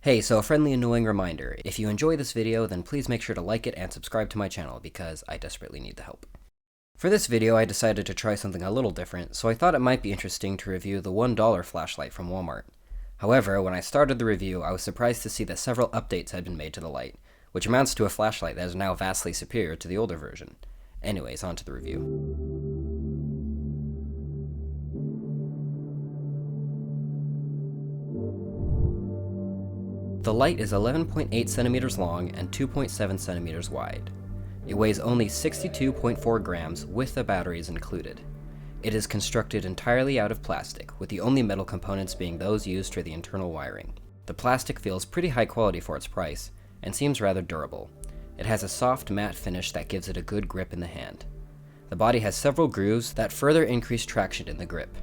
Hey, so a friendly annoying reminder, if you enjoy this video, then please make sure to like it and subscribe to my channel because I desperately need the help. For this video, I decided to try something a little different, so I thought it might be interesting to review the $1 flashlight from Walmart. However, when I started the review, I was surprised to see that several updates had been made to the light, which amounts to a flashlight that is now vastly superior to the older version. Anyways, on to the review. The light is 11.8 centimeters long and 2.7 centimeters wide. It weighs only 62.4 grams with the batteries included. It is constructed entirely out of plastic, with the only metal components being those used for the internal wiring. The plastic feels pretty high quality for its price, and seems rather durable. It has a soft matte finish that gives it a good grip in the hand. The body has several grooves that further increase traction in the grip.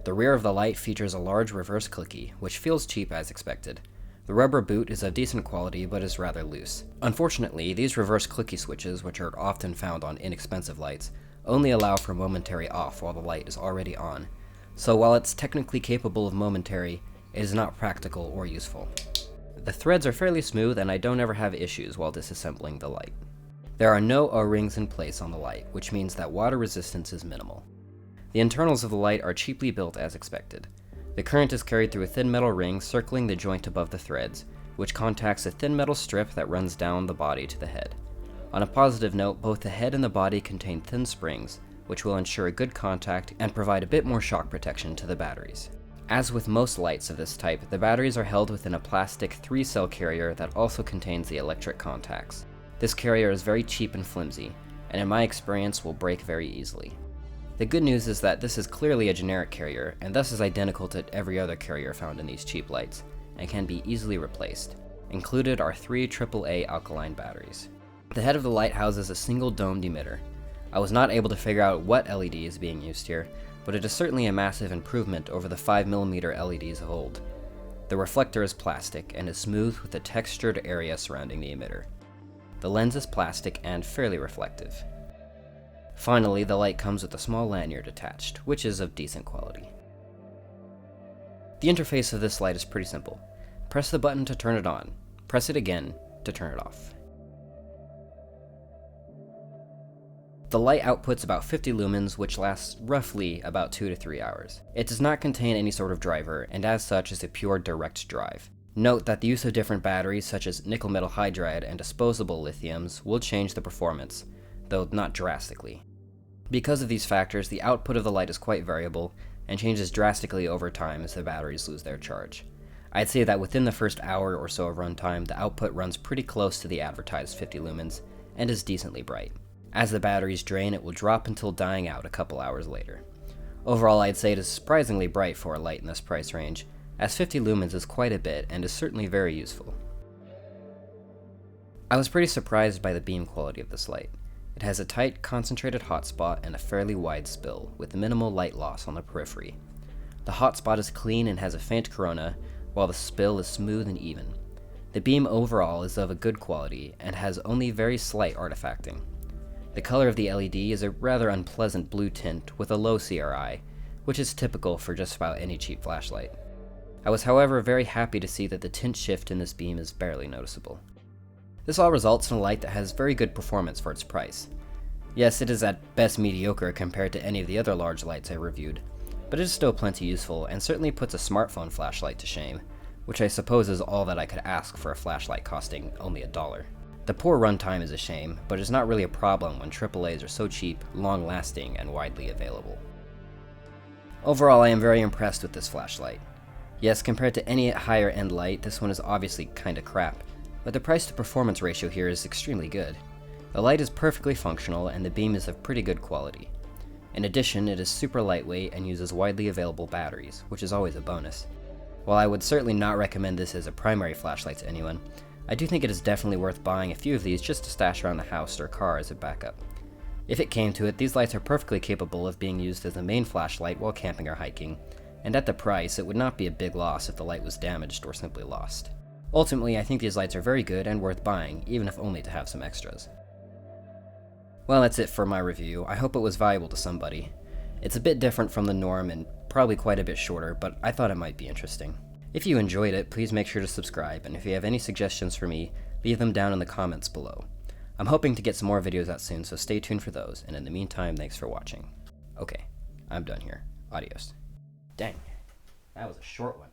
The rear of the light features a large reverse clicky, which feels cheap as expected. The rubber boot is of decent quality but is rather loose. Unfortunately, these reverse clicky switches, which are often found on inexpensive lights, only allow for momentary off while the light is already on. So while it's technically capable of momentary, it is not practical or useful. The threads are fairly smooth and I don't ever have issues while disassembling the light. There are no O-rings in place on the light, which means that water resistance is minimal. The internals of the light are cheaply built as expected. The current is carried through a thin metal ring circling the joint above the threads, which contacts a thin metal strip that runs down the body to the head. On a positive note, both the head and the body contain thin springs, which will ensure a good contact and provide a bit more shock protection to the batteries. As with most lights of this type, the batteries are held within a plastic 3-cell carrier that also contains the electric contacts. This carrier is very cheap and flimsy, and in my experience will break very easily. The good news is that this is clearly a generic carrier, and thus is identical to every other carrier found in these cheap lights, and can be easily replaced. Included are 3 AAA alkaline batteries. The head of the light houses a single domed emitter. I was not able to figure out what LED is being used here, but it is certainly a massive improvement over the 5mm LEDs of old. The reflector is plastic and is smooth with a textured area surrounding the emitter. The lens is plastic and fairly reflective. Finally, the light comes with a small lanyard attached, which is of decent quality. The interface of this light is pretty simple. Press the button to turn it on. Press it again to turn it off. The light outputs about 50 lumens, which lasts roughly about 2 to 3 hours. It does not contain any sort of driver, and as such is a pure direct drive. Note that the use of different batteries such as nickel metal hydride and disposable lithiums will change the performance, though not drastically. Because of these factors, the output of the light is quite variable and changes drastically over time as the batteries lose their charge. I'd say that within the first hour or so of runtime, the output runs pretty close to the advertised 50 lumens and is decently bright. As the batteries drain, it will drop until dying out a couple hours later. Overall, I'd say it is surprisingly bright for a light in this price range, as 50 lumens is quite a bit and is certainly very useful. I was pretty surprised by the beam quality of this light. It has a tight, concentrated hotspot and a fairly wide spill, with minimal light loss on the periphery. The hotspot is clean and has a faint corona, while the spill is smooth and even. The beam overall is of a good quality and has only very slight artifacting. The color of the LED is a rather unpleasant blue tint with a low CRI, which is typical for just about any cheap flashlight. I was however very happy to see that the tint shift in this beam is barely noticeable. This all results in a light that has very good performance for its price. Yes, it is at best mediocre compared to any of the other large lights I reviewed, but it is still plenty useful and certainly puts a smartphone flashlight to shame, which I suppose is all that I could ask for a flashlight costing only $1. The poor runtime is a shame, but it's not really a problem when AAAs are so cheap, long-lasting, and widely available. Overall, I am very impressed with this flashlight. Yes, compared to any higher-end light, this one is obviously kinda crap, but the price-to-performance ratio here is extremely good. The light is perfectly functional and the beam is of pretty good quality. In addition, it is super lightweight and uses widely available batteries, which is always a bonus. While I would certainly not recommend this as a primary flashlight to anyone, I do think it is definitely worth buying a few of these just to stash around the house or car as a backup. If it came to it, these lights are perfectly capable of being used as a main flashlight while camping or hiking, and at the price, it would not be a big loss if the light was damaged or simply lost. Ultimately, I think these lights are very good and worth buying, even if only to have some extras. Well, that's it for my review. I hope it was valuable to somebody. It's a bit different from the norm and probably quite a bit shorter, but I thought it might be interesting. If you enjoyed it, please make sure to subscribe, and if you have any suggestions for me, leave them down in the comments below. I'm hoping to get some more videos out soon, so stay tuned for those, and in the meantime, thanks for watching. Okay, I'm done here. Adios. Dang, that was a short one.